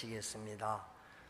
하시겠습니다.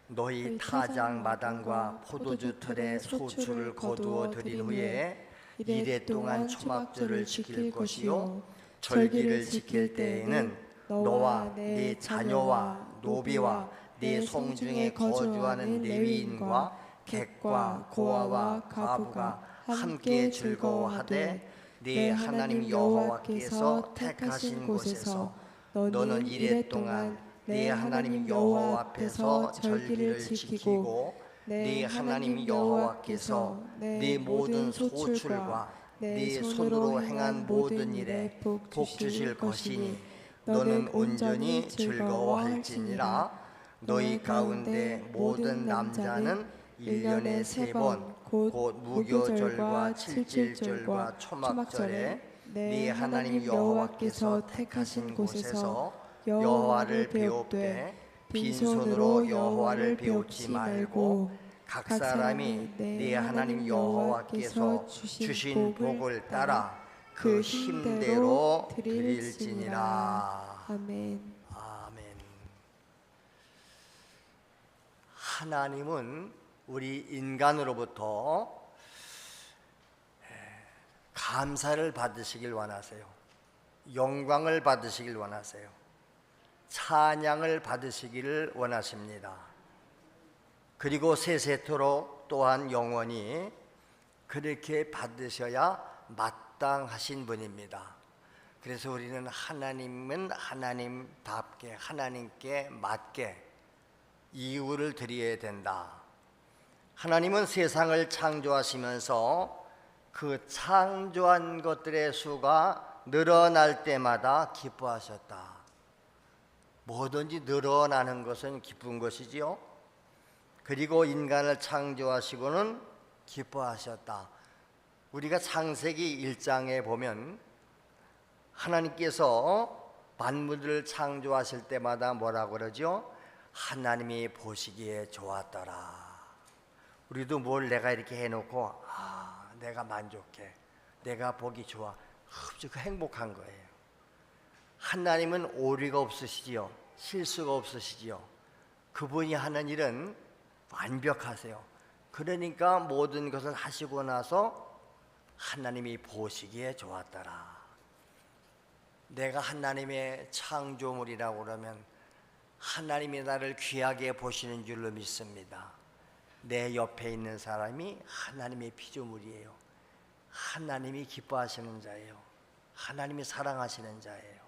너희 타작 마당과 포도주 틀에 소출을 거두어 들인 후에 이레 동안 초막절을 지킬 것이요 절기를 지킬 때에는 너와 네 자녀와 노비와 네 송중에 거주하는 레위인과 객과 고아와 과부가 함께 즐거워하되 네 하나님 여호와께서 택하신 곳에서 너는 이레 동안 네 하나님 여호와 앞에서 절기를 지키고 네 하나님 여호와께서 네 모든 소출과 네 손으로 행한 모든 일에 복 주실 것이니 너는 온전히 즐거워할지니라. 너희 가운데 모든 남자는 1년에 3번 곧 무교절과 칠칠절과 초막절에 네 하나님 여호와께서 택하신 곳에서 여호와를 배웁되 빈손으로 여호와를 배우지 말고 각 사람이 네 하나님 여호와께서 주신 복을 따라 그 힘대로 드릴지니라. 아멘. 아멘. 하나님은 우리 인간으로부터 감사를 받으시길 원하세요. 영광을 받으시길 원하세요. 찬양을 받으시기를 원하십니다. 그리고 세세토록 또한 영원히 그렇게 받으셔야 마땅하신 분입니다. 그래서 우리는 하나님은 하나님답게 하나님께 맞게 이유를 드려야 된다. 하나님은 세상을 창조하시면서 그 창조한 것들의 수가 늘어날 때마다 기뻐하셨다. 뭐든지 늘어나는 것은 기쁜 것이지요. 그리고 인간을 창조하시고는 기뻐하셨다. 우리가 창세기 1장에 보면 하나님께서 만물을 창조하실 때마다 뭐라고 그러죠? 하나님이 보시기에 좋았더라. 우리도 뭘 내가 이렇게 해놓고 내가 만족해, 내가 보기 좋아, 그 행복한 거예요. 하나님은 오류가 없으시지요, 실수가 없으시지요. 그분이 하는 일은 완벽하세요. 그러니까 모든 것을 하시고 나서 하나님이 보시기에 좋았더라. 내가 하나님의 창조물이라고 그러면 하나님이 나를 귀하게 보시는 줄로 믿습니다. 내 옆에 있는 사람이 하나님의 피조물이에요. 하나님이 기뻐하시는 자예요. 하나님이 사랑하시는 자예요.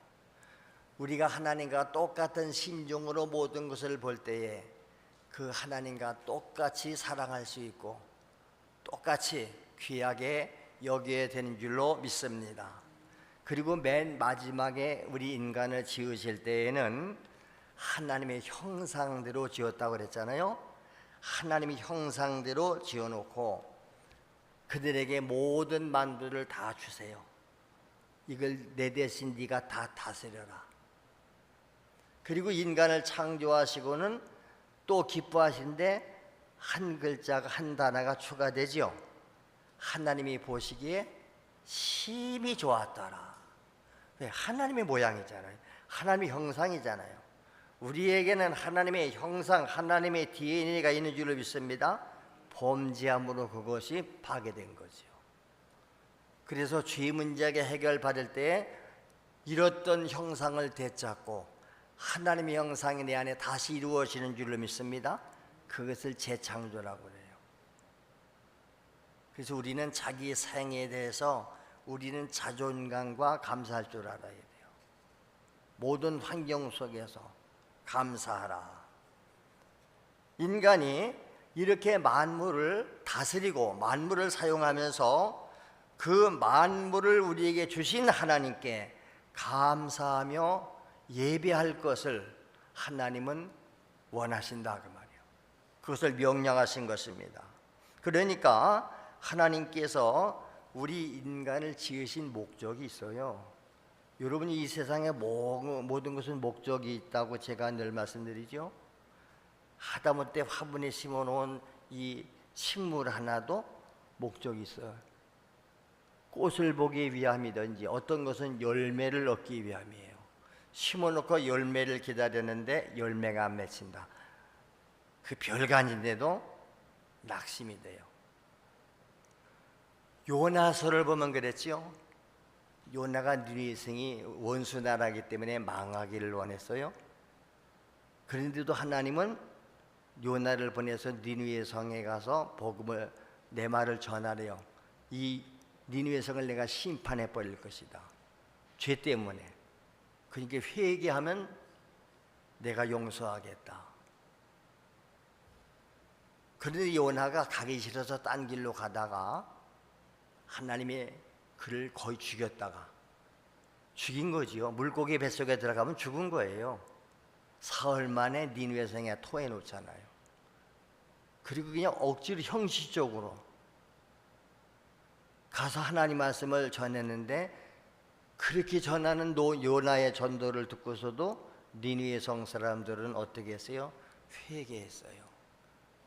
우리가 하나님과 똑같은 심정으로 모든 것을 볼 때에 그 하나님과 똑같이 사랑할 수 있고 똑같이 귀하게 여겨야 되는 줄로 믿습니다. 그리고 맨 마지막에 우리 인간을 지으실 때에는 하나님의 형상대로 지었다고 그랬잖아요. 하나님의 형상대로 지어놓고 그들에게 모든 만물을 다 주세요. 이걸 내 대신 네가 다 다스려라. 그리고 인간을 창조하시고는 또 기뻐하신데 한 글자가 한 단어가 추가되죠. 하나님이 보시기에 심히 좋았더라. 왜? 하나님의 모양이잖아요. 하나님의 형상이잖아요. 우리에게는 하나님의 형상, 하나님의 DNA가 있는 줄로 믿습니다. 범죄함으로 그것이 파괴된 거죠. 그래서 죄 문제가 해결받을 때 잃었던 형상을 되찾고 하나님의 형상이 내 안에 다시 이루어지는 줄로 믿습니다. 그것을 재창조라고 해요. 그래서 우리는 자기 생에 대해서 우리는 자존감과 감사할 줄 알아야 돼요. 모든 환경 속에서 감사하라. 인간이 이렇게 만물을 다스리고 만물을 사용하면서 그 만물을 우리에게 주신 하나님께 감사하며 예배할 것을 하나님은 원하신다 그 말이에요. 그것을 명령하신 것입니다. 그러니까 하나님께서 우리 인간을 지으신 목적이 있어요. 여러분이 이 세상에 모든 것은 목적이 있다고 제가 늘 말씀드리죠. 하다못해 화분에 심어놓은 이 식물 하나도 목적이 있어요. 꽃을 보기 위함이든지 어떤 것은 열매를 얻기 위함이에요. 심어놓고 열매를 기다렸는데 열매가 안 맺힌다. 그 별거 아닌데도 낙심이 돼요. 요나서를 보면 그랬죠. 요나가 니느웨 성이 원수 나라이기 때문에 망하기를 원했어요. 그런데도 하나님은 요나를 보내서 니느웨 성에 가서 복음을, 내 말을 전하래요. 이 니느웨 성을 내가 심판해 버릴 것이다. 죄 때문에. 그러니까 회개하면 내가 용서하겠다. 그런데 요나가 가기 싫어서 딴 길로 가다가 하나님의 그를 거의 죽였다가, 죽인 거지요. 물고기 뱃속에 들어가면 죽은 거예요. 사흘 만에 니느웨 성에 토해 놓잖아요. 그리고 그냥 억지로 형식적으로 가서 하나님 말씀을 전했는데, 그렇게 전하는 요나의 전도를 듣고서도 니느웨 성 사람들은 어떻게 했어요? 회개했어요.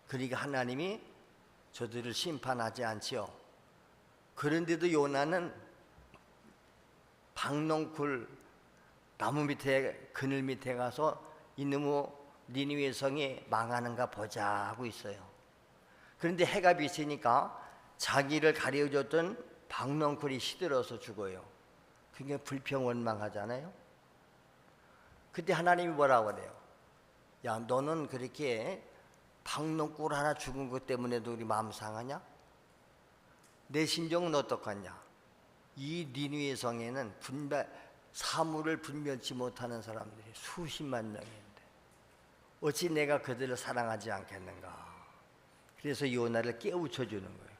그러니까 하나님이 저들을 심판하지 않지요. 그런데도 요나는 박넝쿨 나무 밑에, 그늘 밑에 가서 이놈의 니느웨 성이 망하는가 보자 하고 있어요. 그런데 해가 비치니까 자기를 가려줬던 박넝쿨이 시들어서 죽어요. 그게 불평원망하잖아요. 그때 하나님이 뭐라고 그래요? 야, 너는 그렇게 박넝쿨 하나 죽은 것 때문에도 우리 마음 상하냐? 내 심정은 어떡하냐? 이 니느웨 성에는 사물을 분별치 못하는 사람들이 수십만 명인데 어찌 내가 그들을 사랑하지 않겠는가? 그래서 요나를 깨우쳐주는 거예요.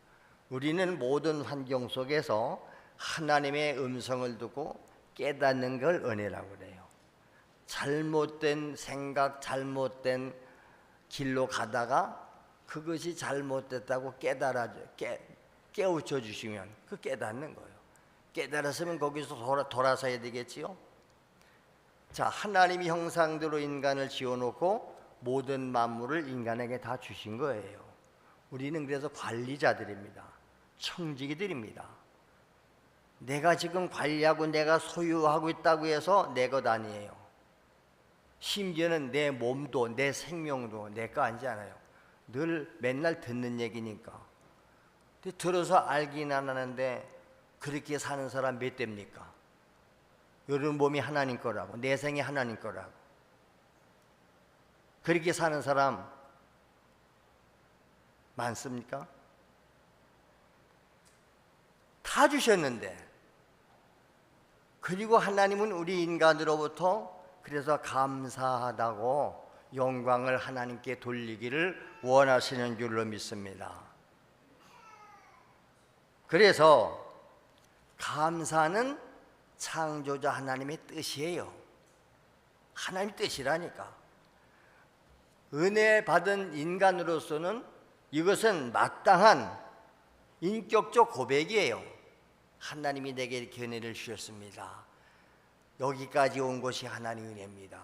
우리는 모든 환경 속에서 하나님의 음성을 듣고 깨닫는 걸 은혜라고 그래요. 잘못된 생각, 잘못된 길로 가다가 그것이 잘못됐다고 깨우쳐 주시면 그 깨닫는 거예요. 깨달았으면 거기서 돌아서야 되겠지요. 자, 하나님이 형상대로 인간을 지어놓고 모든 만물을 인간에게 다 주신 거예요. 우리는 그래서 관리자들입니다. 청지기들입니다. 내가 지금 관리하고 내가 소유하고 있다고 해서 내 것 아니에요. 심지어는 내 몸도 내 생명도 내 거 아니지 않아요. 늘 맨날 듣는 얘기니까. 들어서 알긴 안 하는데 그렇게 사는 사람 몇 대입니까? 여러분 몸이 하나님 거라고, 내 생이 하나님 거라고. 그렇게 사는 사람 많습니까? 다 주셨는데, 그리고 하나님은 우리 인간으로부터 그래서 감사하다고 영광을 하나님께 돌리기를 원하시는 줄로 믿습니다. 그래서 감사는 창조자 하나님의 뜻이에요. 하나님의 뜻이라니까. 은혜 받은 인간으로서는 이것은 마땅한 인격적 고백이에요. 하나님이 내게 이렇게 은혜를 주셨습니다. 여기까지 온 것이 하나님의 은혜입니다.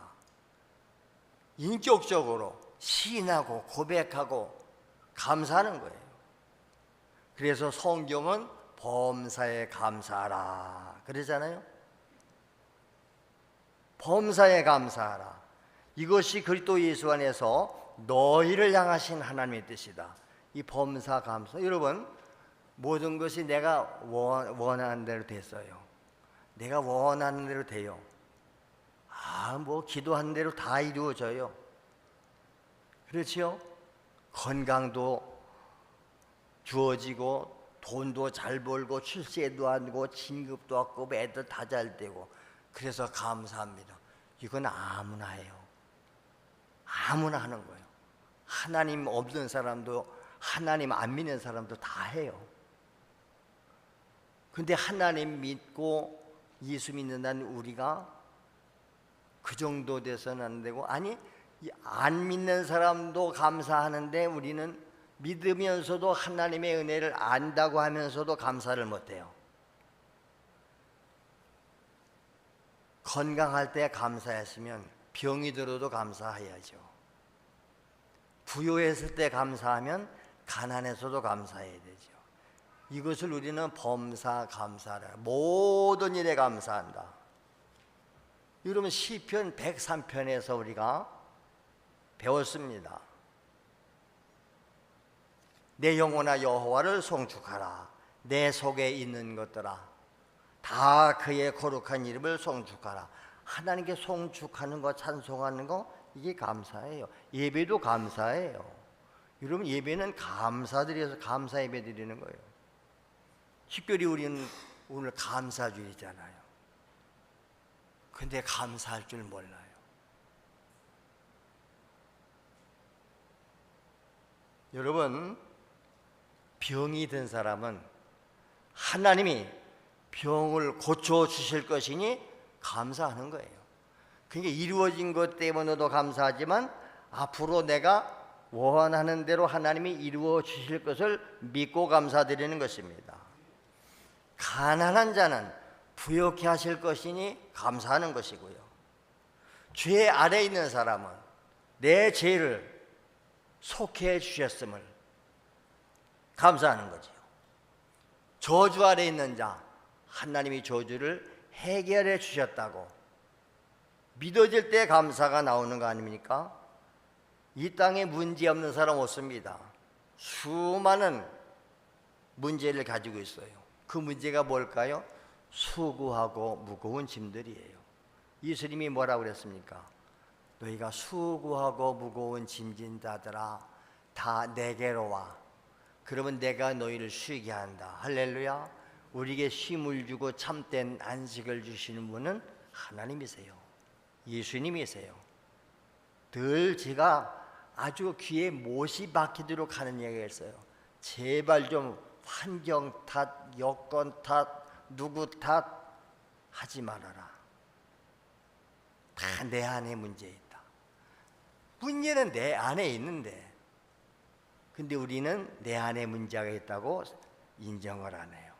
인격적으로 시인하고 고백하고 감사하는 거예요. 그래서 성경은 범사에 감사하라 그러잖아요. 범사에 감사하라. 이것이 그리스도 예수 안에서 너희를 향하신 하나님의 뜻이다. 이 범사 감사. 여러분, 모든 것이 내가 원하는 대로 됐어요. 내가 원하는 대로 돼요. 기도하는 대로 다 이루어져요. 그렇지요? 건강도 주어지고 돈도 잘 벌고 출세도 하고 진급도 하고 애들 다 잘 되고. 그래서 감사합니다. 이건 아무나 해요. 아무나 하는 거예요. 하나님 없는 사람도, 하나님 안 믿는 사람도 다 해요. 근데 하나님 믿고 예수 믿는다는 우리가 그 정도 돼서는 안 되고, 아니 안 믿는 사람도 감사하는데 우리는 믿으면서도 하나님의 은혜를 안다고 하면서도 감사를 못해요. 건강할 때 감사했으면 병이 들어도 감사해야죠. 부유했을 때 감사하면 가난해서도 감사해야 되죠. 이것을 우리는 범사 감사라. 모든 일에 감사한다. 여러분 시편 103편에서 우리가 배웠습니다. 내 영혼아 여호와를 송축하라. 내 속에 있는 것들아 다 그의 거룩한 이름을 송축하라. 하나님께 송축하는 거, 찬송하는 거, 이게 감사예요. 예배도 감사예요. 여러분 예배는 감사드려서 감사 예배 드리는 거예요. 특별히 우리는 오늘 감사주의잖아요. 근데 감사할 줄 몰라요. 여러분 병이 든 사람은 하나님이 병을 고쳐주실 것이니 감사하는 거예요. 그러니까 이루어진 것 때문에도 감사하지만 앞으로 내가 원하는 대로 하나님이 이루어 주실 것을 믿고 감사드리는 것입니다. 가난한 자는 부욕해 하실 것이니 감사하는 것이고요. 죄 아래 있는 사람은 내 죄를 속해 주셨음을 감사하는 거지요. 저주 아래 있는 자, 하나님이 저주를 해결해 주셨다고 믿어질 때 감사가 나오는 거 아닙니까? 이 땅에 문제 없는 사람 없습니다. 수많은 문제를 가지고 있어요. 그 문제가 뭘까요? 수고하고 무거운 짐들이에요. 예수님이 뭐라고 그랬습니까? 너희가 수고하고 무거운 짐진 자들아 다 내게로 와. 그러면 내가 너희를 쉬게 한다. 할렐루야. 우리에게 쉼을 주고 참된 안식을 주시는 분은 하나님이세요. 예수님이세요. 늘 제가 아주 귀에 못이 박히도록 하는 얘기가 있어요. 제발 좀 환경 탓, 여건 탓, 누구 탓 하지 말아라. 다 내 안에 문제 있다. 문제는 내 안에 있는데, 근데 우리는 내 안에 문제가 있다고 인정을 안 해요.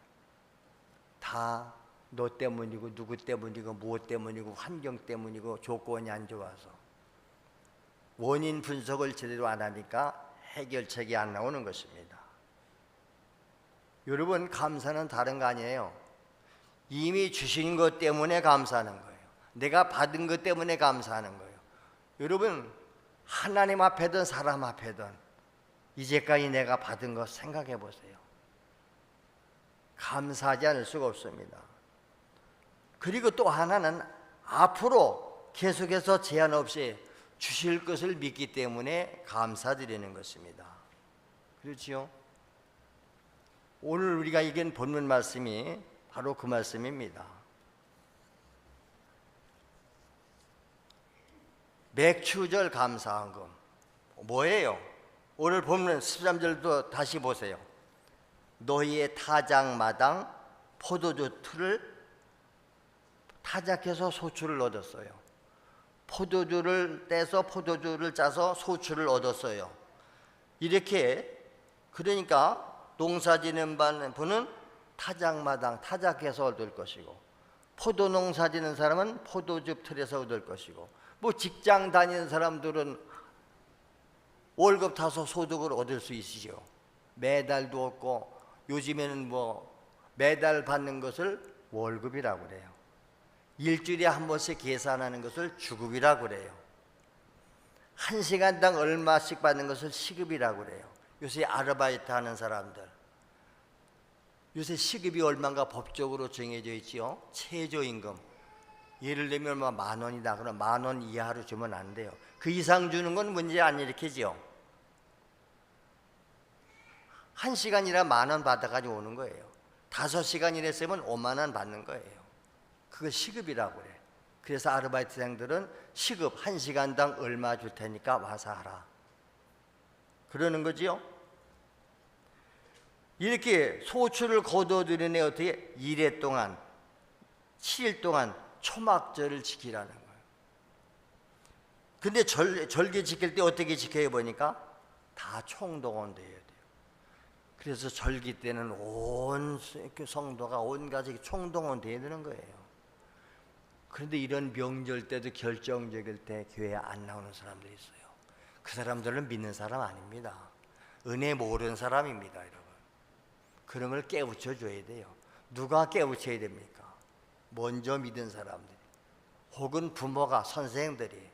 다 너 때문이고 누구 때문이고 무엇 때문이고 환경 때문이고 조건이 안 좋아서 원인 분석을 제대로 안 하니까 해결책이 안 나오는 것입니다. 여러분 감사는 다른 거 아니에요. 이미 주신 것 때문에 감사하는 거예요. 내가 받은 것 때문에 감사하는 거예요. 여러분 하나님 앞에든 사람 앞에든 이제까지 내가 받은 것 생각해 보세요. 감사하지 않을 수가 없습니다. 그리고 또 하나는 앞으로 계속해서 제한 없이 주실 것을 믿기 때문에 감사드리는 것입니다. 그렇지요? 오늘 우리가 읽은 본문 말씀이 바로 그 말씀입니다. 맥추절 감사헌금 뭐예요? 오늘 본문 13절도 다시 보세요. 너희의 타작마당 포도주 틀을 타작해서 소출을 얻었어요. 포도주를 떼서 포도주를 짜서 소출을 얻었어요. 이렇게 그러니까 농사지는 분은 타작마당 타작해서 얻을 것이고 포도 농사지는 사람은 포도즙 틀에서 얻을 것이고 뭐 직장 다니는 사람들은 월급 타서 소득을 얻을 수 있으죠. 매달도 얻고 요즘에는 뭐 매달 받는 것을 월급이라고 그래요. 일주일에 한 번씩 계산하는 것을 주급이라고 그래요. 한 시간당 얼마씩 받는 것을 시급이라고 그래요. 요새 아르바이트 하는 사람들 요새 시급이 얼마인가 법적으로 정해져 있지요. 최저임금 예를 들면 뭐 10,000원이다 그러면 10,000원 이하로 주면 안 돼요. 그 이상 주는 건 문제 안 일으키죠. 1시간이라 10,000원 받아가지고 오는 거예요. 5시간 일했으면 50,000원 받는 거예요. 그거 시급이라고 그래. 그래서 아르바이트생들은 시급 1시간당 얼마 줄 테니까 와서 하라 그러는 거지요. 이렇게 소출을 거둬들이네 어떻게 2일 동안 7일 동안 초막절을 지키라는 거예요. 근데 절기 지킬 때 어떻게 지켜야 보니까 다 총동원돼야 돼요. 그래서 절기 때는 온 성도가 온 가족이 총동원돼야 되는 거예요. 그런데 이런 명절 때도 결정적일 때 교회에 안 나오는 사람들이 있어요. 그 사람들은 믿는 사람 아닙니다. 은혜 모르는 사람입니다, 여러분. 그런 걸 깨우쳐 줘야 돼요. 누가 깨우쳐야 됩니까? 먼저 믿은 사람들이. 혹은 부모가, 선생들이.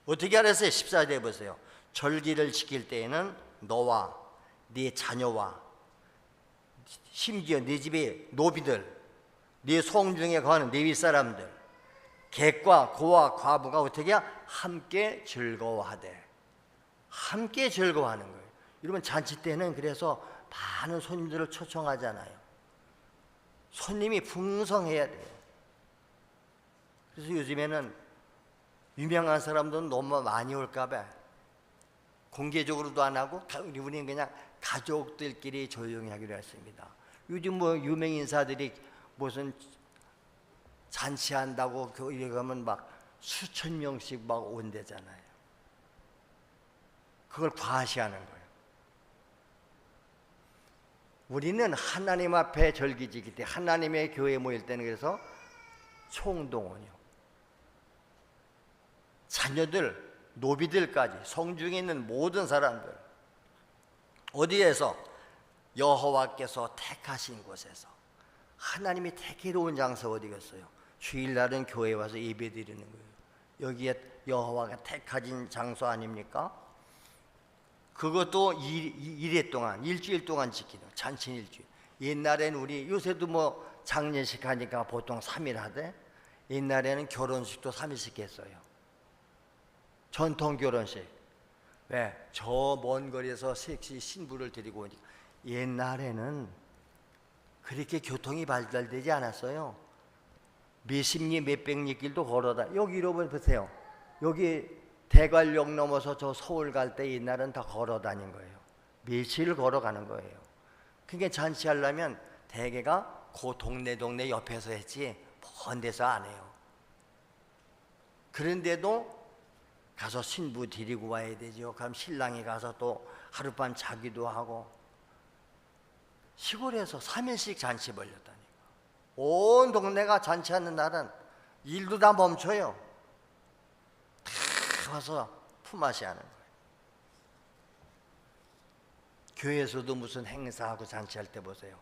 어떻게 알았어요? 14절에 보세요. 절기를 지킬 때에는 너와 네 자녀와 심지어 네 집의 노비들, 네 성중에 거하는 네 윗사람들, 객과 고와 과부가 어떻게 함께 즐거워하되, 함께 즐거워하는 거예요. 여러분, 잔치 때는 그래서 많은 손님들을 초청하잖아요. 손님이 풍성해야 돼요. 그래서 요즘에는 유명한 사람들은 너무 많이 올까 봐 공개적으로도 안 하고 우리는 그냥 가족들끼리 조용히 하기로 했습니다. 요즘 뭐 유명 인사들이 무슨 잔치한다고 교회 가면 막 수천 명씩 막 온대잖아요. 그걸 과시하는 거예요. 우리는 하나님 앞에 절기 지킬 때, 하나님의 교회에 모일 때는 그래서 총동원이요. 자녀들, 노비들까지, 성중에 있는 모든 사람들, 어디에서? 여호와께서 택하신 곳에서. 하나님이 택해로 온 장소 어디겠어요? 주일날은 교회에 와서 예배드리는 거예요. 여기에 여호와가 택하신 장소 아닙니까? 그것도 일회 동안, 일주일 동안 지키는 잔치 일주일. 옛날에는 우리 요새도 뭐 장례식 하니까 보통 3일 하대. 옛날에는 결혼식도 3일씩 했어요. 전통 결혼식. 왜? 저 먼 거리에서 섹시 신부를 데리고 오니까. 옛날에는 그렇게 교통이 발달되지 않았어요. 몇십 리 몇백 리 길도 걸어다. 여기 여러분 보세요. 여기 대관령 넘어서 저 서울 갈 때 옛날은 다 걸어 다닌 거예요. 며칠 걸어가는 거예요. 그러니까 잔치하려면 대개가 그 동네 옆에서 했지 먼 데서 안 해요. 그런데도 가서 신부 데리고 와야 되죠. 그럼 신랑이 가서 또 하룻밤 자기도 하고. 시골에서 3일씩 잔치 벌렸다니까. 온 동네가 잔치하는 날은 일도 다 멈춰요. 다 와서 품앗이 하는 거예요. 교회에서도 무슨 행사하고 잔치할 때 보세요.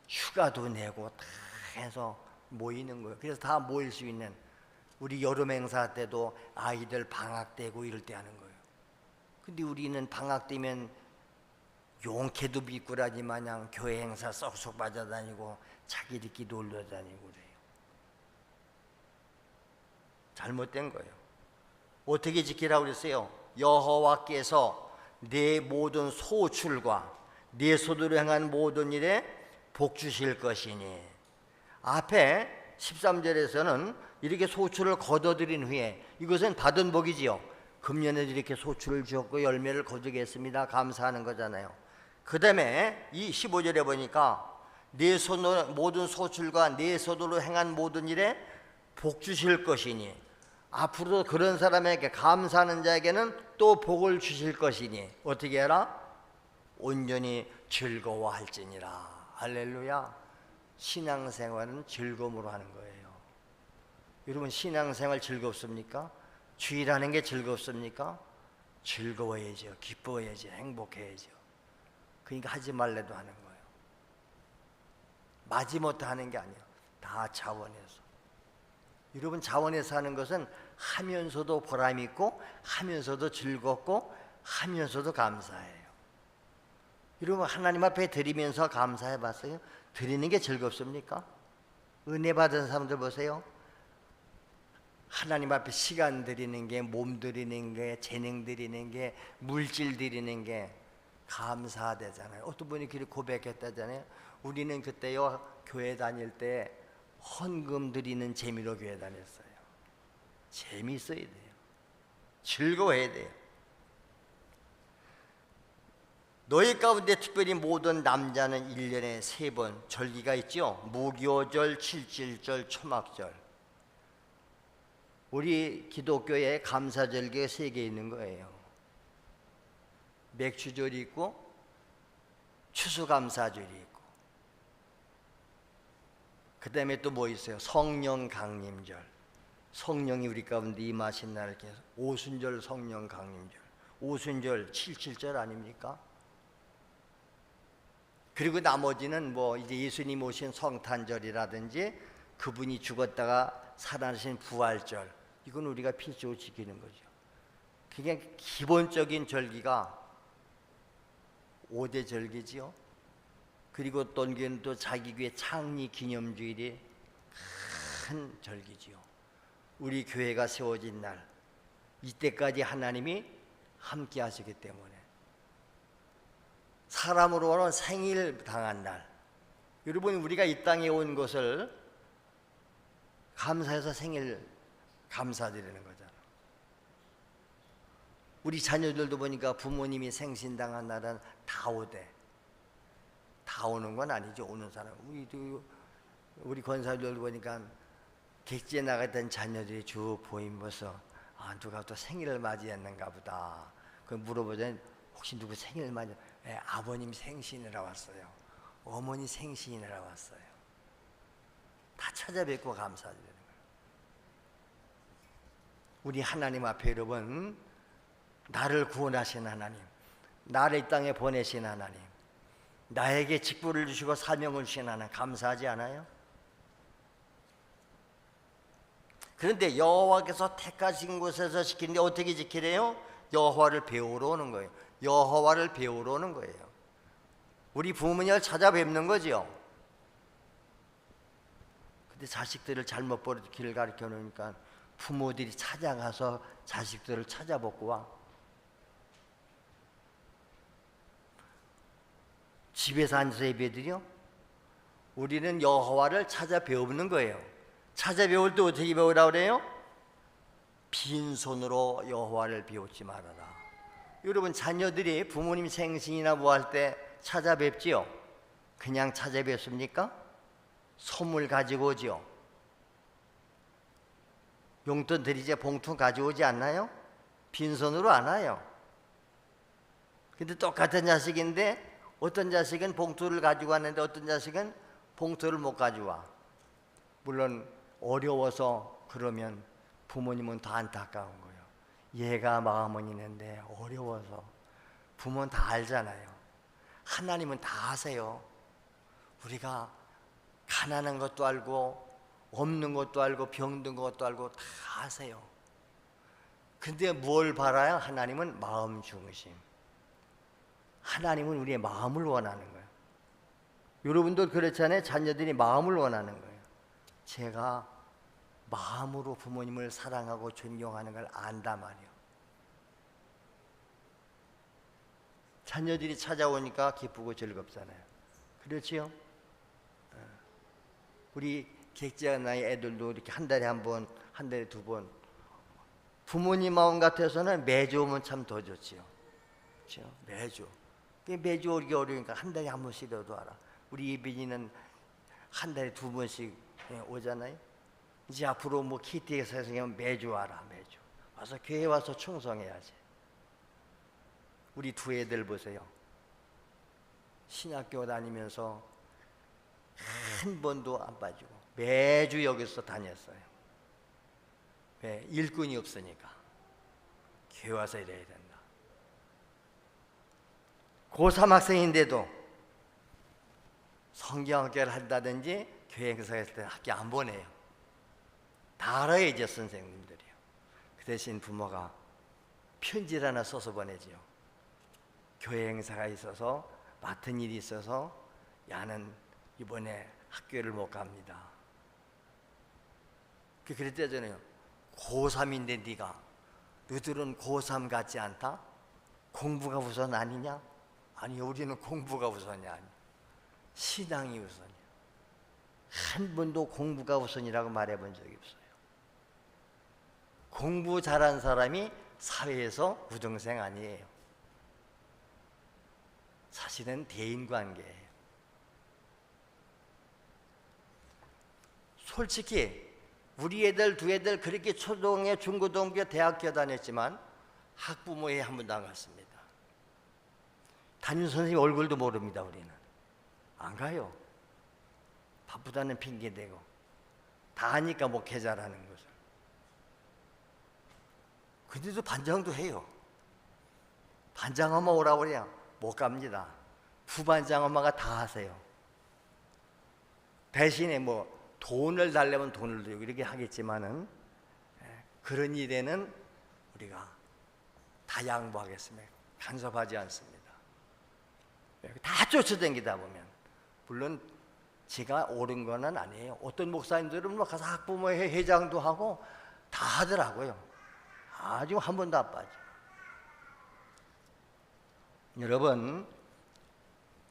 휴가도 내고 다 해서 모이는 거예요. 그래서 다 모일 수 있는, 우리 여름 행사 때도 아이들 방학 되고 이럴 때 하는 거예요. 근데 우리는 방학 되면 용케도 미꾸라지 마냥 교회 행사 쏙쏙 빠져다니고 자기들끼리 놀러 다니고 그래요. 잘못된 거예요. 어떻게 지키라고 그랬어요? 여호와께서 내 모든 소출과 내 손으로 행한 모든 일에 복 주실 것이니. 앞에 13절에서는 이렇게 소출을 거둬들인 후에, 이것은 받은 복이지요. 금년에도 이렇게 소출을 주었고 열매를 거두겠습니다. 감사하는 거잖아요. 그 다음에 이 15절에 보니까 내 손으로 모든 소출과 내 손으로 행한 모든 일에 복 주실 것이니, 앞으로 그런 사람에게, 감사하는 자에게는 또 복을 주실 것이니 어떻게 해라? 온전히 즐거워할지니라. 할렐루야. 신앙생활은 즐거움으로 하는 거예요. 여러분, 신앙생활 즐겁습니까? 주일하는 게 즐겁습니까? 즐거워야죠. 기뻐야죠. 행복해야죠. 그러니까 하지 말래도 하는 거예요. 마지못해 하는 게 아니에요. 다 자원해서. 여러분, 자원해서 하는 것은 하면서도 보람 있고, 하면서도 즐겁고, 하면서도 감사해요. 여러분, 하나님 앞에 드리면서 감사해 봤어요? 드리는 게 즐겁습니까? 은혜 받은 사람들 보세요. 하나님 앞에 시간 드리는 게, 몸 드리는 게, 재능 드리는 게, 물질 드리는 게 감사되잖아요. 어떤 분이 그렇게 고백했다잖아요. 우리는 그때요, 교회 다닐 때 헌금 드리는 재미로 교회 다녔어요. 재미있어야 돼요. 즐거워야 돼요. 너희 가운데 특별히 모든 남자는 1년에 3번 절기가 있죠. 무교절, 칠칠절, 초막절. 우리 기독교에 감사절기가 3개 있는 거예요. 맥주절이 있고 추수감사절이 있고, 그 다음에 또 뭐 있어요? 성령 강림절. 성령이 우리 가운데 임하신 날, 이렇게 오순절 성령 강림절, 오순절 칠칠절 아닙니까? 그리고 나머지는 뭐 이제 예수님 오신 성탄절이라든지 그분이 죽었다가 살아나신 부활절, 이건 우리가 필수로 지키는 거죠. 그게 기본적인 절기가 5대 절기지요. 그리고 또 자기 교회 창립 기념주일이 큰 절기지요. 우리 교회가 세워진 날, 이때까지 하나님이 함께 하시기 때문에 사람으로는 생일 당한 날, 여러분 우리가 이 땅에 온 것을 감사해서 생일 감사드리는 거잖아. 우리 자녀들도 보니까 부모님이 생신당한 날은 다 오대. 다 오는 건 아니죠. 오는 사람. 우리 권사들도 보니까 객지에 나갔던 자녀들이 쭉 보이면서 누가 또 생일을 맞이했는가 보다. 그 물어보자니 혹시 누구 생일 맞이? 아버님 생신이라 왔어요. 어머니 생신이라 왔어요. 다 찾아뵙고 감사드리는 거예요. 우리 하나님 앞에 여러분, 나를 구원하신 하나님, 나를 이 땅에 보내신 하나님, 나에게 직분을 주시고 사명을 주신 하나님, 감사하지 않아요? 그런데 여호와께서 택하신 곳에서 지키는데 어떻게 지키래요? 여호와를 배우러 오는 거예요. 여호와를 배우러 오는 거예요. 우리 부모님을 찾아뵙는 거죠. 근데 자식들을 잘못 버려도 길을 가르쳐 놓으니까 부모들이 찾아가서 자식들을 찾아보고 와. 집에서 앉아서 예배드려? 우리는 여호와를 찾아 배우는 거예요. 찾아 배울 때 어떻게 배우라고 그래요? 빈손으로 여호와를 배우지 말아라. 여러분 자녀들이 부모님 생신이나 뭐 할 때 찾아뵙지요? 그냥 찾아뵙습니까? 선물 가지고 오지요? 용돈 드리제 봉투 가지고 오지 않나요? 빈손으로 안 와요. 근데 똑같은 자식인데 어떤 자식은 봉투를 가지고 왔는데 어떤 자식은 봉투를 못 가져와. 물론 어려워서 그러면 부모님은 더 안타까운 거예요. 얘가 마음은 있는데 어려워서. 부모는 다 알잖아요. 하나님은 다 아세요. 우리가 가난한 것도 알고 없는 것도 알고 병든 것도 알고 다 아세요. 근데 뭘 바라요? 하나님은 마음 중심. 하나님은 우리의 마음을 원하는 거예요. 여러분도 그렇잖아요. 자녀들이 마음을 원하는 거예요. 제가 마음으로 부모님을 사랑하고 존경하는 걸 안다 말이에요. 자녀들이 찾아오니까 기쁘고 즐겁잖아요. 그렇지요? 우리 객지한 나이 애들도 이렇게 한 달에 한 번, 한 달에 두 번. 부모님 마음 같아서는 매주 오면 참 더 좋지요. 그렇죠? 매주. 매주 오기 어려우니까 한 달에 한 번씩이라도 와라. 우리 예빈이는 한 달에 두 번씩 오잖아요. 이제 앞으로 뭐 키티에서 매주 와라. 매주 와서 교회 와서 충성해야지. 우리 두 애들 보세요. 신학교 다니면서 한 번도 안 빠지고 매주 여기서 다녔어요. 왜? 일꾼이 없으니까 교회 와서 일해야 된다. 고3 학생인데도 성경학교를 한다든지 교회 행사했을 때 학교 안 보내요. 다 알아요 이제 선생님들이요. 그 대신 부모가 편지를 하나 써서 보내지요. 교회 행사가 있어서 맡은 일이 있어서 야는 이번에 학교를 못 갑니다. 그랬대잖아요. 고3인데 네가 너희들은 고3 같지 않다? 공부가 우선 아니냐? 아니 우리는 공부가 우선이 아니야. 신앙이 우선이야. 한 번도 공부가 우선이라고 말해본 적이 없어요. 공부 잘한 사람이 사회에서 우등생 아니에요. 사실은 대인관계예요. 솔직히 우리 애들 두 애들 그렇게 초등에 중고등학교 대학교 다녔지만 학부모회 한 번도 안 갔습니다. 담임 선생님 얼굴도 모릅니다. 우리는 안 가요. 바쁘다는 핑계 대고 다 하니까 목회자라는 것을. 근데도 반장도 해요. 반장 엄마 오라고 그래요. 못 갑니다. 부반장 엄마가 다 하세요. 대신에 뭐 돈을 달래면 돈을 드리고 이렇게 하겠지만은 그런 일에는 우리가 다 양보하겠습니다. 간섭하지 않습니다. 다 쫓아다니다 보면, 물론 제가 옳은 건 아니에요. 어떤 목사님들은 뭐 가서 학부모 회장도 하고 다 하더라고요. 아주 한 번도 안 빠져. 여러분,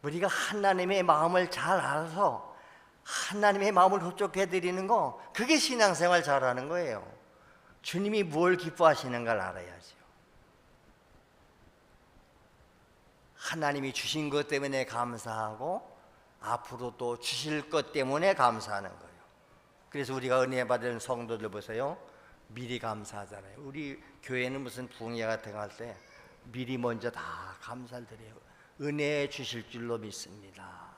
우리가 하나님의 마음을 잘 알아서 하나님의 마음을 흡족해 드리는 거, 그게 신앙생활 잘하는 거예요. 주님이 뭘 기뻐하시는가를 알아야죠. 하나님이 주신 것 때문에 감사하고 앞으로 또 주실 것 때문에 감사하는 거예요. 그래서 우리가 은혜 받은 성도들 보세요. 미리 감사하잖아요. 우리 교회는 무슨 부흥회 같은 거 할 때 미리 먼저 다 감사를 드려요. 은혜 주실 줄로 믿습니다.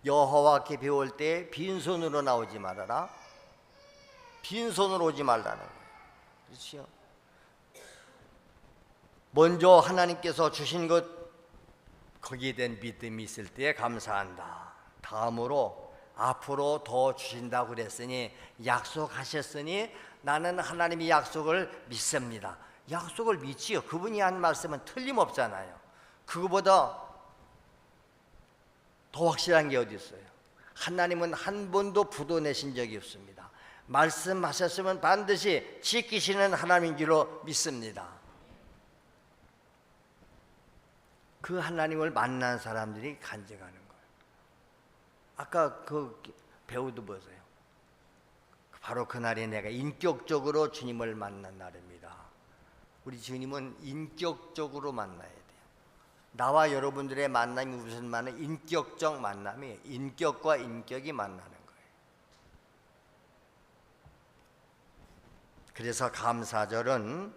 여호와께 배울 때 빈손으로 나오지 말아라. 빈손으로 오지 말라는 거예요. 그렇죠? 먼저 하나님께서 주신 것, 거기에 대한 믿음이 있을 때 감사한다. 다음으로 앞으로 더 주신다고 그랬으니, 약속하셨으니 나는 하나님의 약속을 믿습니다. 약속을 믿지요. 그분이 한 말씀은 틀림없잖아요. 그거보다 더 확실한 게 어디 있어요? 하나님은 한 번도 부도 내신 적이 없습니다. 말씀하셨으면 반드시 지키시는 하나님인 줄로 믿습니다. 그 하나님을 만난 사람들이 간증하는 거예요. 아까 그 배우도 보세요. 바로 그날이 내가 인격적으로 주님을 만난 날입니다. 우리 주님은 인격적으로 만나야 돼요. 나와 여러분들의 만남이 무슨 만남? 인격적 만남이에요. 인격과 인격이 만나는 거예요. 그래서 감사절은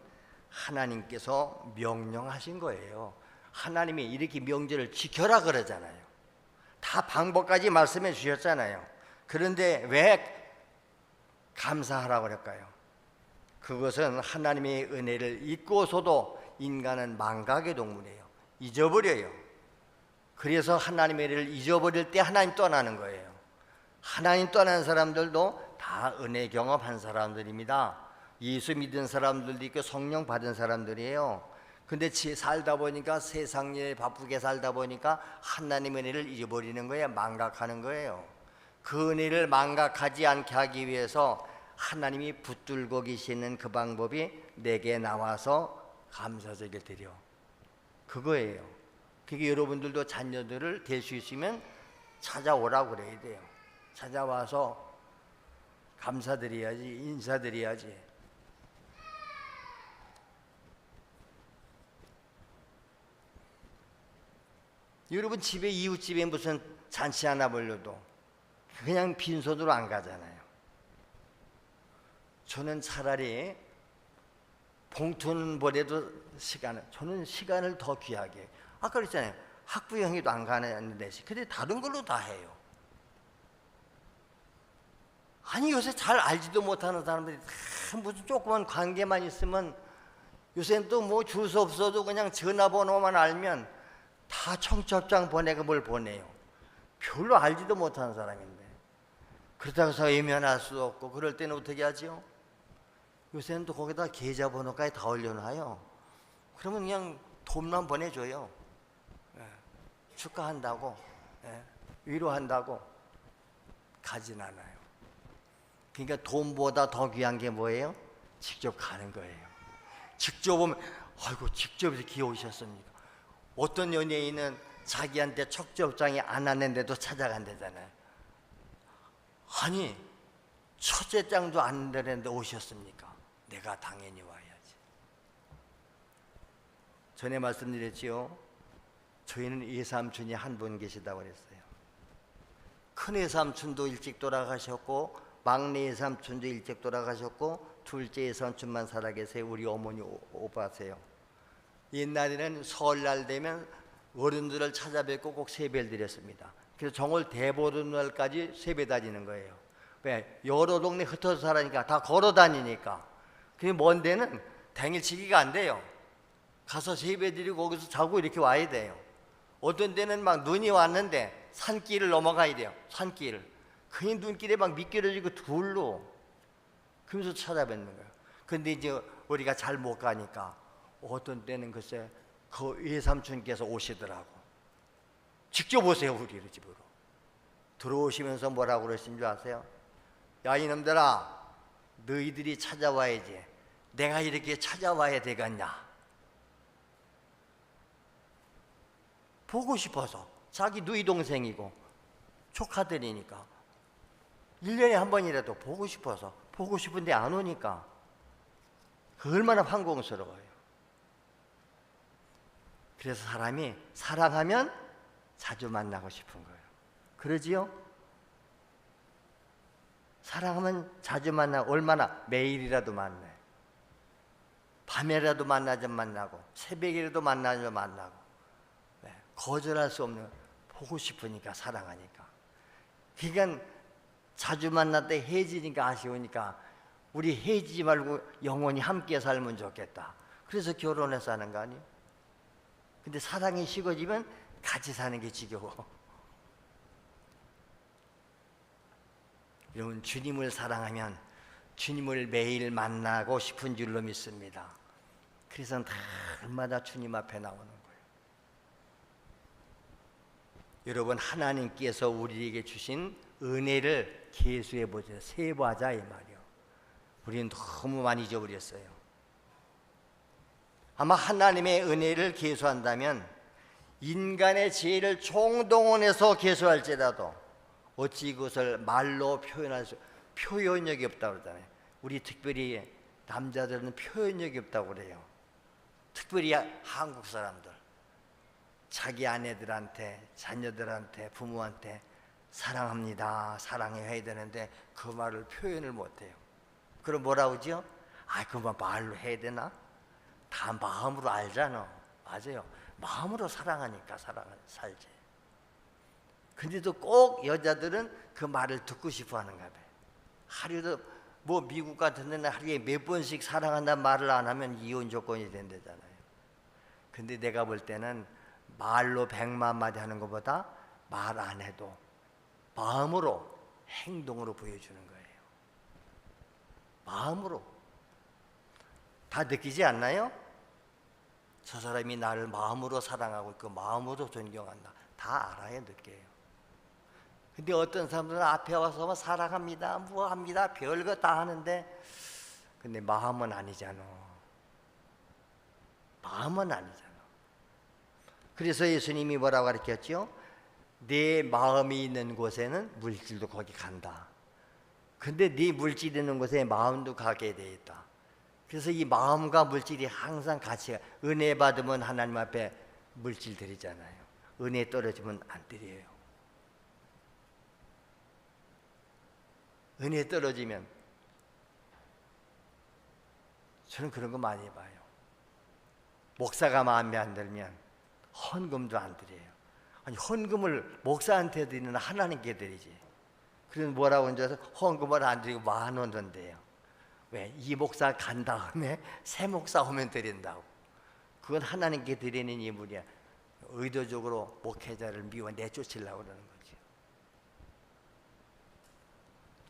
하나님께서 명령하신 거예요. 하나님이 이렇게 명절을 지켜라 그러잖아요. 다 방법까지 말씀해 주셨잖아요. 그런데 왜 감사하라고 그럴까요? 그것은 하나님의 은혜를 잊고서도 인간은 망각의 동물이에요. 잊어버려요. 그래서 하나님의 은혜를 잊어버릴 때 하나님 떠나는 거예요. 하나님 떠난 사람들도 다 은혜 경험한 사람들입니다. 예수 믿은 사람들도 있고 성령 받은 사람들이에요. 근데 살다 보니까 세상 일에 바쁘게 살다 보니까 하나님의 은혜를 잊어버리는 거예요. 망각하는 거예요. 그 은혜를 망각하지 않게 하기 위해서 하나님이 붙들고 계시는 그 방법이 내게 나와서 감사제를 드려. 그거예요. 그게 여러분들도 자녀들을 될 수 있으면 찾아오라고 그래야 돼요. 찾아와서 감사드려야지, 인사드려야지. 여러분 집에, 이웃집에 무슨 잔치 하나 벌려도 그냥 빈손으로 안 가잖아요. 저는 차라리 봉투는 보내도 저는 시간을 더 귀하게. 아까 그랬잖아요. 학부형이도 안 가는 대신 근데 다른 걸로 다 해요. 아니 요새 잘 알지도 못하는 사람들이 다 무슨 조그만 관계만 있으면, 요새는 또 뭐 줄 수 없어도 그냥 전화번호만 알면 다 청첩장 보내고 뭘 보내요. 별로 알지도 못하는 사람인데. 그렇다고 해서 외면할 수도 없고, 그럴 때는 어떻게 하죠? 요새는 또 거기다 계좌번호까지 다 올려놔요. 그러면 그냥 돈만 보내줘요. 축하한다고, 위로한다고 가진 않아요. 그러니까 돈보다 더 귀한 게 뭐예요? 직접 가는 거예요. 직접 오면, 아이고 직접 이렇게 오셨습니까? 어떤 연예인은 자기한테 척접장이 안 왔는데도 찾아간대잖아요. 아니 첫째장도 안 되는데 오셨습니까? 내가 당연히 와야지. 전에 말씀드렸지요. 저희는 외삼촌이 한 분 계시다고 그랬어요. 큰 외삼촌도 일찍 돌아가셨고, 막내 외삼촌도 일찍 돌아가셨고, 둘째 외삼촌만 살아계세요. 우리 어머니 오빠세요. 옛날에는 설날 되면 어른들을 찾아뵙고 꼭 세배를 드렸습니다. 그래서 정월 대보름날까지 세배 다니는 거예요. 왜? 여러 동네 흩어져 살아니까 다 걸어 다니니까. 그게 먼 데는 당일치기가 안 돼요. 가서 세배 드리고 거기서 자고 이렇게 와야 돼요. 어떤 데는 막 눈이 왔는데 산길을 넘어가야 돼요. 산길을. 그의 눈길에 막 미끄러지고 둘로 그러면서 찾아뵙는 거예요. 근데 이제 우리가 잘 못 가니까 어떤 때는 글쎄 그 외삼촌께서 오시더라고. 직접 오세요, 우리 집으로. 들어오시면서 뭐라고 그러신 줄 아세요? 야, 이놈들아, 너희들이 찾아와야지. 내가 이렇게 찾아와야 되겠냐? 보고 싶어서. 자기 누이 동생이고 조카들이니까 1년에 한 번이라도 보고 싶어서. 보고 싶은데 안 오니까 그 얼마나 황공스러워요. 그래서 사람이 사랑하면 자주 만나고 싶은 거예요. 그러지요? 사랑하면 자주 만나고, 얼마나? 매일이라도 만나요. 밤에라도 만나면 만나고, 새벽이라도 만나면 만나고. 네, 거절할 수 없는, 보고 싶으니까, 사랑하니까. 그러니까 자주 만났다 헤어지니까 아쉬우니까 우리 헤어지지 말고 영원히 함께 살면 좋겠다. 그래서 결혼해서 하는 거 아니에요? 근데 사랑이 식어지면 같이 사는 게 지겨워. 여러분, 주님을 사랑하면 주님을 매일 만나고 싶은 줄로 믿습니다. 그래서 날마다 주님 앞에 나오는 거예요. 여러분, 하나님께서 우리에게 주신 은혜를 계수해 보자, 세보하자 이 말이요. 우리는 너무 많이 잊어버렸어요. 아마 하나님의 은혜를 계수한다면 인간의 지혜를 총동원해서 계수할지라도 어찌 그것을 말로 표현할 수, 표현력이 없다고 그러잖아요. 우리 특별히 남자들은 표현력이 없다고 그래요. 특별히 한국 사람들, 자기 아내들한테, 자녀들한테, 부모한테 사랑합니다, 사랑해야 해야 되는데 그 말을 표현을 못해요. 그럼 뭐라고 하죠? 아, 그만 말로 해야 되나? 다 마음으로 알잖아. 맞아요. 마음으로 사랑하니까 살지. 근데도 꼭 여자들은 그 말을 듣고 싶어 하는가 봐요. 하루도 뭐 미국 같은 데는 하루에 몇 번씩 사랑한다는 말을 안 하면 이혼 조건이 된다잖아요. 근데 내가 볼 때는 말로 100만 마디 하는 것보다 말 안 해도 마음으로, 행동으로 보여주는 거예요. 마음으로. 다 느끼지 않나요? 저 사람이 나를 마음으로 사랑하고 있고 마음으로 존경한다. 다 알아야 느껴요. 근데 어떤 사람들은 앞에 와서 뭐 사랑합니다, 뭐 합니다, 별거 다 하는데 근데 마음은 아니잖아. 마음은 아니잖아. 그래서 예수님이 뭐라고 가르쳤죠? 내 마음이 있는 곳에는 물질도 거기 간다. 근데 네 물질이 있는 곳에 마음도 가게 돼 있다. 그래서 이 마음과 물질이 항상 같이, 은혜 받으면 하나님 앞에 물질 드리잖아요. 은혜 떨어지면 안 드려요. 은혜 떨어지면, 저는 그런 거 많이 봐요. 목사가 마음에 안 들면 헌금도 안 드려요. 아니, 헌금을 목사한테 드리는 하나님께 드리지. 그래서 뭐라고 하는지 헌금을 안 드리고 10,000원 던데요. 왜? 이 목사 간 다음에 새 목사 오면 드린다고. 그건 하나님께 드리는 예물이야. 의도적으로 목회자를 미워 내쫓으려고 그러는 거지.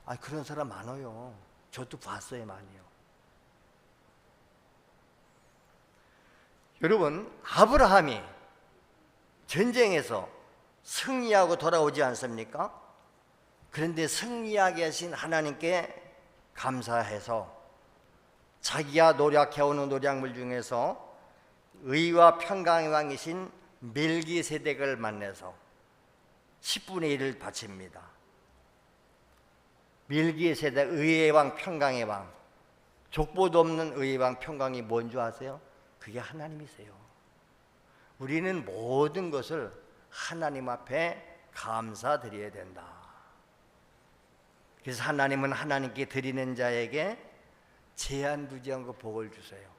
아, 그런 사람 많아요. 저도 봤어요, 많이요. 여러분, 아브라함이 전쟁에서 승리하고 돌아오지 않습니까? 그런데 승리하게 하신 하나님께 감사해서 자기가 노력해오는 노력물 중에서 의와 평강의 왕이신 멜기세덱을 만나서 10분의 1을 바칩니다. 멜기세덱, 의의 왕, 평강의 왕. 족보도 없는 의의 왕, 평강이 뭔 줄 아세요? 그게 하나님이세요. 우리는 모든 것을 하나님 앞에 감사드려야 된다. 그래서 하나님은 하나님께 드리는 자에게 제한 두지 않고 복을 주세요.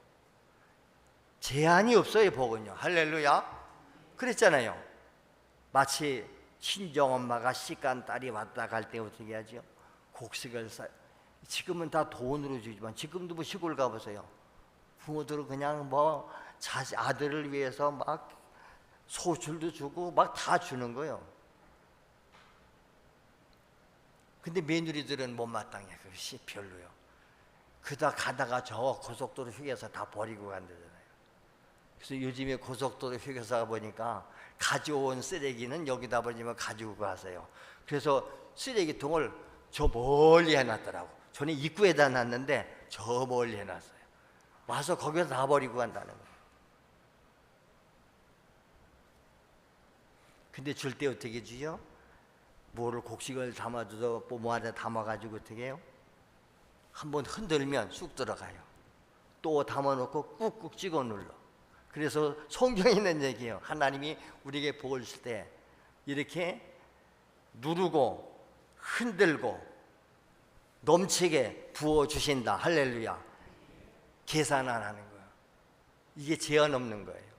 제한이 없어요, 복은요. 할렐루야. 그랬잖아요. 마치 친정엄마가 시간 딸이 왔다 갈 때 어떻게 하죠? 곡식을 지금은 다 돈으로 주지만 지금도 뭐 시골 가보세요. 부모들은 그냥 뭐 자식 아들을 위해서 막 소출도 주고 막 다 주는 거예요. 근데 며느리들은 못마땅해. 그것이 별로요. 그다 가다가 저 고속도로 휴게소 다 버리고 간다잖아요. 그래서 요즘에 고속도로 휴게소가 보니까 가져온 쓰레기는 여기다 버리면 가지고 가세요. 그래서 쓰레기통을 저 멀리 해놨더라고. 저는 입구에다 놨는데 저 멀리 해놨어요. 와서 거기서 다 버리고 간다는 거예요. 근데 줄 때 어떻게 주죠? 뭐를 곡식을 담아줘도 뭐 안에 담아가지고 어떻게 해요? 한번 흔들면 쑥 들어가요. 또 담아놓고 꾹꾹 찍어 눌러. 그래서 성경에 있는 얘기예요. 하나님이 우리에게 복을 줄 때 이렇게 누르고 흔들고 넘치게 부어주신다. 할렐루야. 계산 안 하는 거예요. 이게 제한 없는 거예요.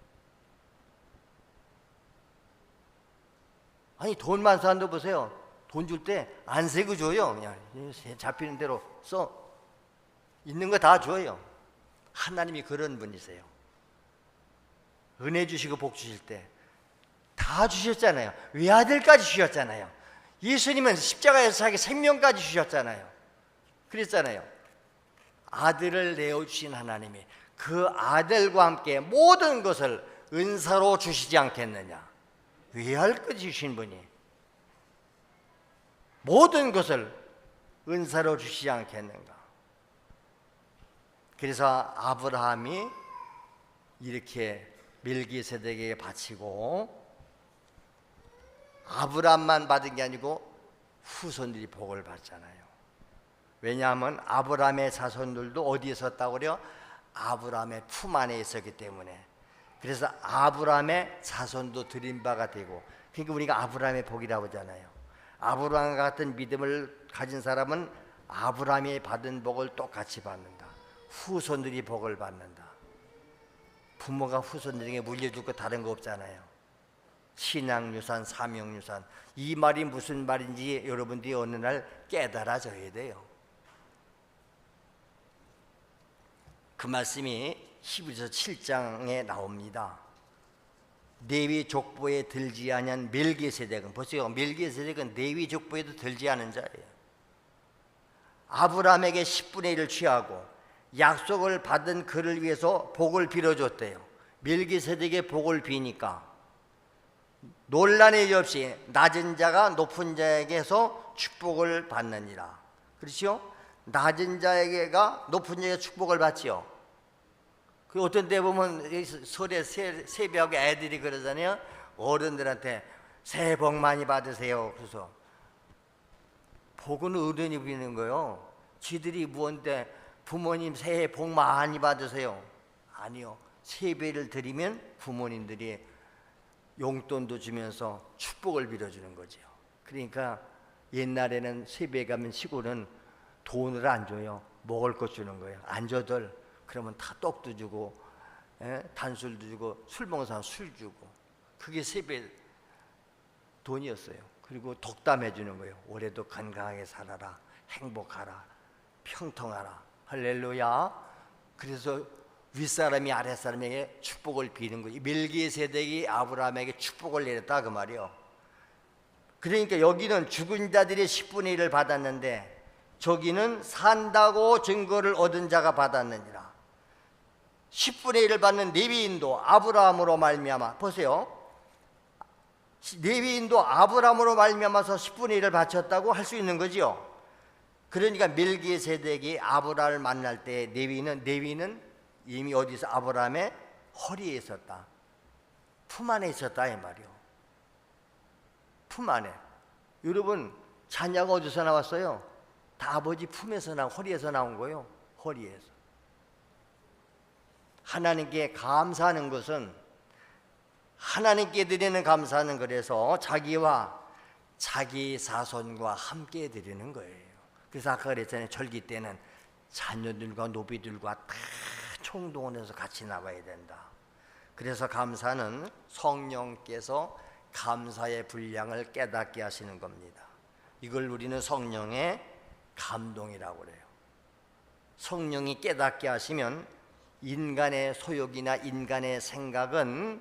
아니 돈 많은 사람도 보세요. 돈 줄 때 안 세고 줘요. 그냥 잡히는 대로 써. 있는 거 다 줘요. 하나님이 그런 분이세요. 은혜 주시고 복 주실 때 다 주셨잖아요. 외아들까지 주셨잖아요. 예수님은 십자가에서 자기 생명까지 주셨잖아요. 그랬잖아요. 아들을 내어주신 하나님이 그 아들과 함께 모든 것을 은사로 주시지 않겠느냐. 외아를 주신 분이 모든 것을 은사로 주시지 않겠는가. 그래서 아브라함이 이렇게 멜기세덱에게 바치고 아브라함만 받은 게 아니고 후손들이 복을 받잖아요. 왜냐하면 아브라함의 자손들도 어디에 있었다고 그래요? 아브라함의 품 안에 있었기 때문에. 그래서 아브라함의 자손도 드린 바가 되고, 그러니까 우리가 아브라함의 복이라고 하잖아요. 아브라함 같은 믿음을 가진 사람은 아브라함이 받은 복을 똑같이 받는다. 후손들이 복을 받는다. 부모가 후손들에게 물려줄 거 다른 거 없잖아요. 신앙유산, 사명유산. 이 말이 무슨 말인지 여러분들이 어느 날 깨달아져야 돼요. 그 말씀이 히브리서 7장에 나옵니다. 레위 족보에 들지 아니한 멜기세덱은, 보세요. 멜기세덱은 레위 족보에도 들지 않은 자예요. 아브라함에게 10분의 1을 취하고 약속을 받은 그를 위해서 복을 빌어줬대요. 멜기세덱의 복을 비니까 논란의 일 없이 낮은 자가 높은 자에게서 축복을 받느니라. 그렇죠? 낮은 자에게가 높은 자에게 축복을 받지요. 그 어떤 때 보면 설에 새벽에 애들이 그러잖아요. 어른들한테 새해 복 많이 받으세요. 그래서 복은 어른이 비는 거요. 지들이 무언데 부모님 새해 복 많이 받으세요. 아니요. 세배를 드리면 부모님들이 용돈도 주면서 축복을 빌어주는 거죠. 그러니까 옛날에는 세배 가면 시골은 돈을 안 줘요. 먹을 것 주는 거예요. 안 줘들. 그러면 다 떡도 주고, 단술도 주고, 술 먹는 사람 술 주고. 그게 세배 돈이었어요. 그리고 덕담해 주는 거예요. 올해도 건강하게 살아라, 행복하라, 평통하라. 할렐루야. 그래서 윗사람이 아랫사람에게 축복을 비는 거예요. 멜기세덱이 아브라함에게 축복을 내렸다 그 말이요. 그러니까 여기는 죽은 자들이 10분의 1을 받았는데 저기는 산다고 증거를 얻은 자가 받았느니라. 10분의 1을 받는 레위인도 아브라함으로 말미암아, 보세요. 레위인도 아브라함으로 말미암아서 10분의 1을 바쳤다고 할 수 있는 거지요. 그러니까 멜기세덱이 아브라함을 만날 때 레위는 이미 어디서 아브라함의 허리에 있었다. 품 안에 있었다 이 말이요. 품 안에. 여러분 자녀가 어디서 나왔어요? 다 아버지 품에서 허리에서 나온 거예요. 허리에서. 하나님께 감사하는 것은, 하나님께 드리는 감사는 그래서 자기와 자기 자손과 함께 드리는 거예요. 그래서 아까 그랬잖아요. 절기 때는 자녀들과 노비들과 다 총동원해서 같이 나가야 된다. 그래서 감사는 성령께서 감사의 분량을 깨닫게 하시는 겁니다. 이걸 우리는 성령의 감동이라고 그래요. 성령이 깨닫게 하시면 인간의 소욕이나 인간의 생각은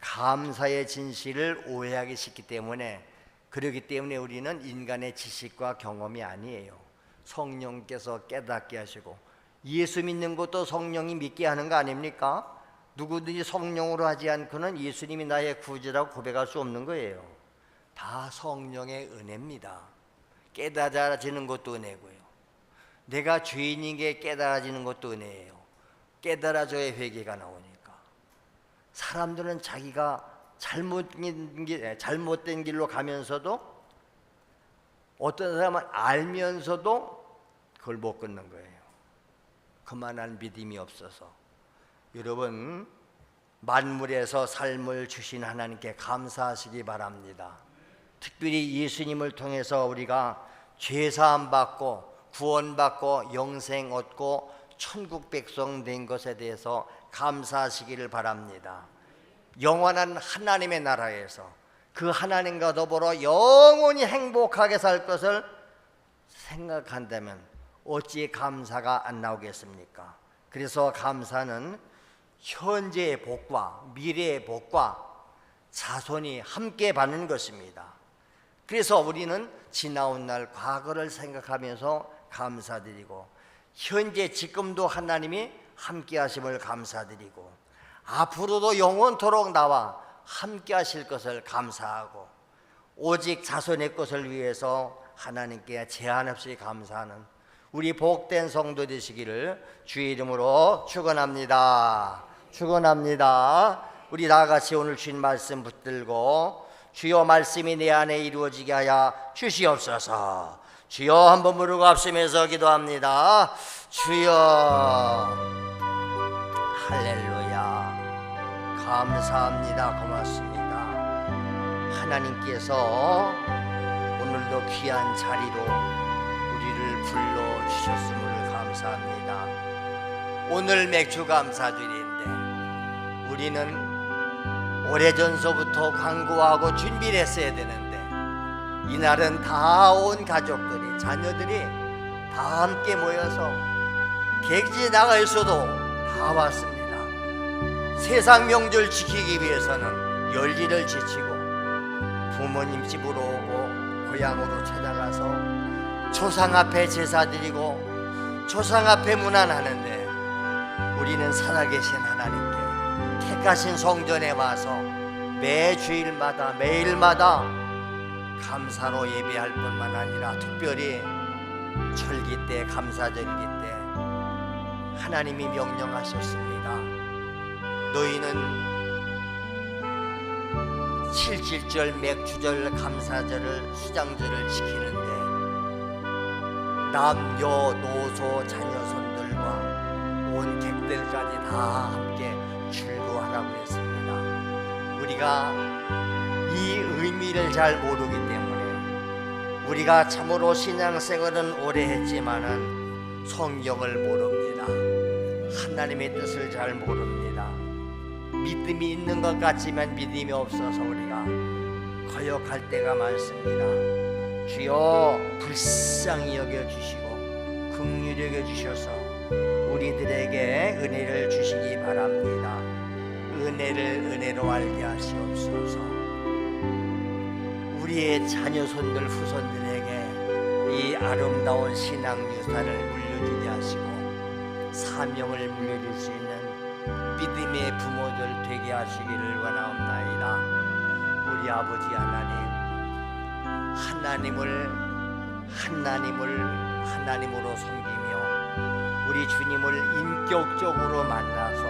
감사의 진실을 오해하기 쉽기 때문에 그렇기 때문에 우리는 인간의 지식과 경험이 아니에요. 성령께서 깨닫게 하시고, 예수 믿는 것도 성령이 믿게 하는 거 아닙니까? 누구든지 성령으로 하지 않고는 예수님이 나의 구주라고 고백할 수 없는 거예요. 다 성령의 은혜입니다. 깨달아지는 것도 은혜고요, 내가 죄인인 게 깨달아지는 것도 은혜예요. 깨달아져야 회개가 나오니까. 사람들은 자기가 잘못된 길로 가면서도, 어떤 사람은 알면서도 그걸 못 끊는 거예요. 그만한 믿음이 없어서. 여러분, 만물에서 삶을 주신 하나님께 감사하시기 바랍니다. 특별히 예수님을 통해서 우리가 죄사함 받고 구원받고 영생 얻고 천국 백성 된 것에 대해서 감사하시기를 바랍니다. 영원한 하나님의 나라에서 그 하나님과 더불어 영원히 행복하게 살 것을 생각한다면 어찌 감사가 안 나오겠습니까? 그래서 감사는 현재의 복과 미래의 복과 자손이 함께 받는 것입니다. 그래서 우리는 지나온 날 과거를 생각하면서 감사드리고, 현재 지금도 하나님이 함께 하심을 감사드리고, 앞으로도 영원토록 나와 함께 하실 것을 감사하고, 오직 자손의 것을 위해서 하나님께 제한 없이 감사하는 우리 복된 성도 되시기를 주의 이름으로 축원합니다. 축원합니다. 우리 다같이 오늘 주신 말씀 붙들고 주여 말씀이 내 안에 이루어지게 하여 주시옵소서. 주여 한번 부르고 합심해서 기도합니다. 주여. 할렐루야. 감사합니다. 고맙습니다. 하나님께서 오늘도 귀한 자리로 우리를 불러주셨음을 감사합니다. 오늘 맥주 감사드리는데 우리는 오래전서부터 광고하고 준비를 했어야 되는데, 이날은 다 온 가족들이, 자녀들이 다 함께 모여서 객지 나가 있어도 다 왔습니다. 세상 명절 지키기 위해서는 열일을 지치고 부모님 집으로 오고 고향으로 찾아가서 조상 앞에 제사 드리고 조상 앞에 문안하는데, 우리는 살아계신 하나님께 택하신 성전에 와서 매 주일마다 매일마다 감사로 예배할 뿐만 아니라 특별히 절기 때, 감사절기 때 하나님이 명령하셨습니다. 너희는 7.7절 맥주절 감사절을 수장절을 지키는데 남녀 노소 자녀손들과 온 객들까지 다 함께 즐거워하라고 했습니다. 우리가 이 의미를 잘 모르기 때문에 우리가 참으로 신앙생활은 오래 했지만은 성경을 모릅니다. 하나님의 뜻을 잘 모릅니다. 믿음이 있는 것 같지만 믿음이 없어서 우리가 거역할 때가 많습니다. 주여 불쌍히 여겨주시고 긍휼히 여겨주셔서 우리들에게 은혜를 주시기 바랍니다. 은혜를 은혜로 알게 하시옵소서. 우리의 자녀손들 후손들에게 이 아름다운 신앙 유산을 물려주게 하시고 사명을 물려줄 수 있는 믿음의 부모들 되게 하시기를 원하옵나이다. 우리 아버지 하나님을 하나님으로 섬기며 우리 주님을 인격적으로 만나서